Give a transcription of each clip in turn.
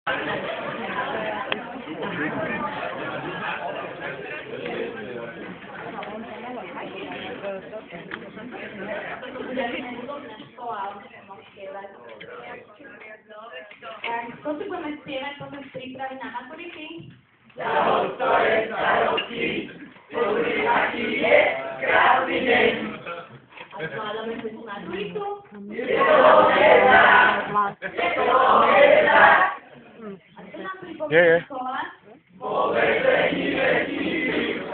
To si budeme spievať potom prípravy na maturity. Ľahostojec starosti, ktorý aký je krásny deň. A zvládame si tú maturitu. Je to jedna. A čo nám pripomína škola? Povezení vesmíru.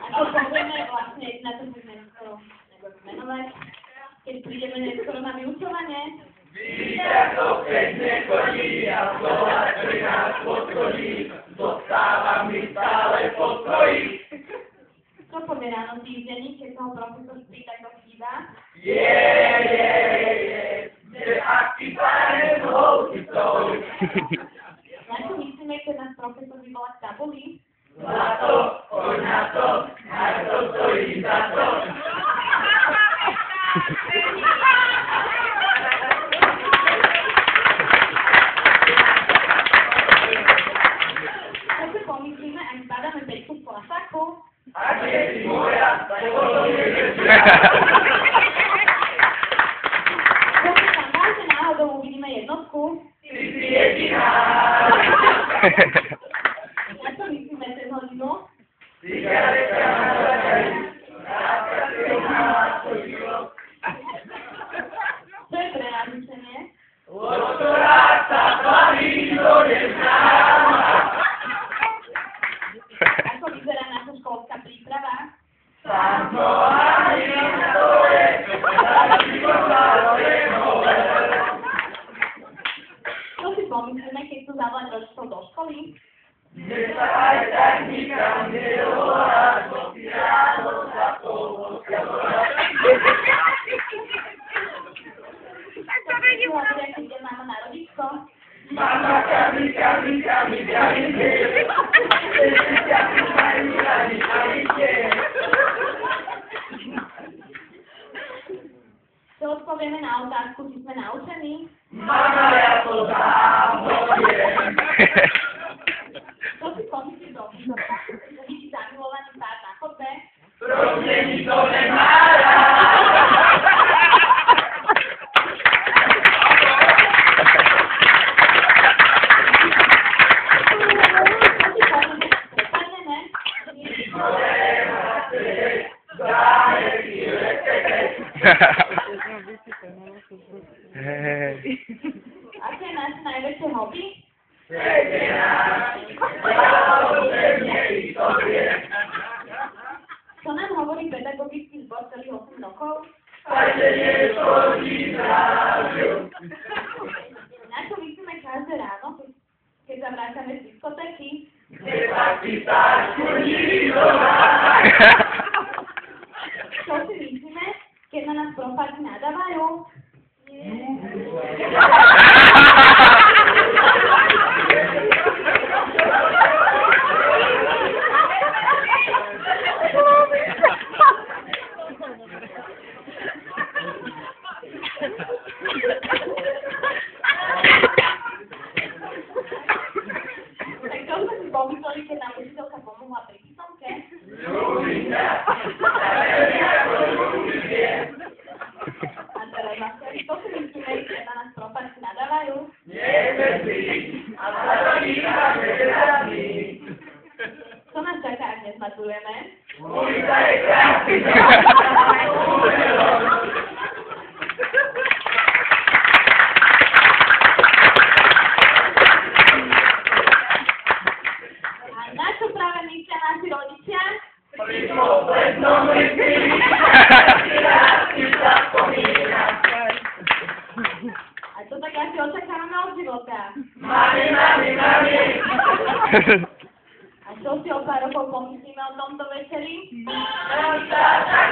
Ako povieme vlastne, na to budeme skoro menovať, keď prídeme neskoro na vyučovanie. Víťaz opäť nechodí a slova, ktorý nás podchodí, zostáva mi stále postojí. Čo povie ráno týždenník, keď sa ho profesor spýta, kto chýba? Že aký páne mohol si to. Na čo myslíme, keď nás profesor vyvolá k tabuli? Za to, poď na to stojí za to. Čo si pomyslíme, ak zbadáme Peťku v klasáku? Ak je si moja, tak potom je Čo si tam dá, že náhodou uvidíme jednotku? Ty si jediná. Na čo myslíme cez hodinu? Cigareta na zakarí. Čo je pre nás myslenie? Od ktorá sa plaví do neznáma. Ako vyzerá naša školská príprava? Sám nohami na dole, za života hore. Čo si pomyslíme, keď tu zavolať rodičov do školy? Kde sa aj tak nikam nedovolá, bo si ráno za polnočka volá. Čo bude, keď ide mama na rodičko? Mama, kami, Čo odpovieme na otázku, či sme naučení? Mama, ja to dávno viem. Čo si pomyslí profesorka? Vidí zamilovaný pár na chodbe? Proste mi to nemá rád. Aké je naše najväčšie hobby? Čo nám hovorí pedagogický zbor celých 8 rokov? Na čo myslíme každé ráno, keď sa vrátame z diskotéky? Čo si myslíme, keď na nás propáci nadávajú? Tak čo sme si pomysleli, keď nám učiteľka pomohla pri písomke? A teraz vlastne, čo si myslíme, keď na nás propáci nadávajú? Čo nás čaká, ak nezmaturujeme? A na čo práve myslia naši rodičia? A čo tak asi očakávame od života? Mami. A čo si o pár rokov pomyslíme o tomto večeri? Tá, tá, tá,